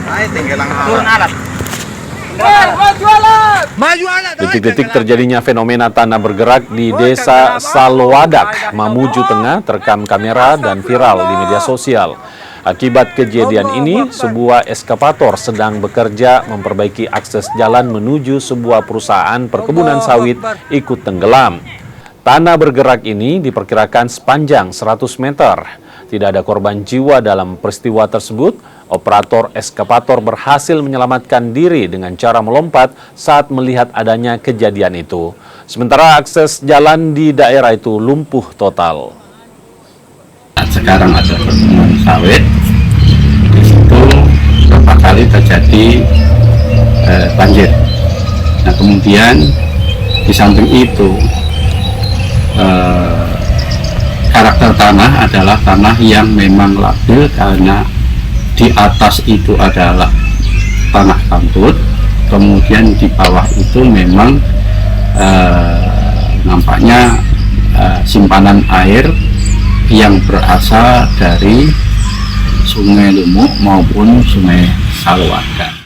Turun alat. Detik-detik terjadinya fenomena tanah bergerak di Desa Salowadak, Mamuju Tengah terekam kamera dan viral di media sosial. Akibat kejadian ini, sebuah eskavator sedang bekerja memperbaiki akses jalan menuju sebuah perusahaan perkebunan sawit ikut tenggelam. Tanah bergerak ini diperkirakan sepanjang 100 meter. Tidak ada korban jiwa dalam peristiwa tersebut. Operator eskavator berhasil menyelamatkan diri dengan cara melompat saat melihat adanya kejadian itu. Sementara akses jalan di daerah itu lumpuh total. Sekarang ada perkebunan sawit, di situ beberapa kali terjadi banjir. Nah, kemudian di samping itu karakter tanah adalah tanah yang memang labil karena di atas itu adalah tanah gambut, kemudian di bawah itu memang nampaknya simpanan air yang berasal dari Sungai Lumuk maupun Sungai Salowadak.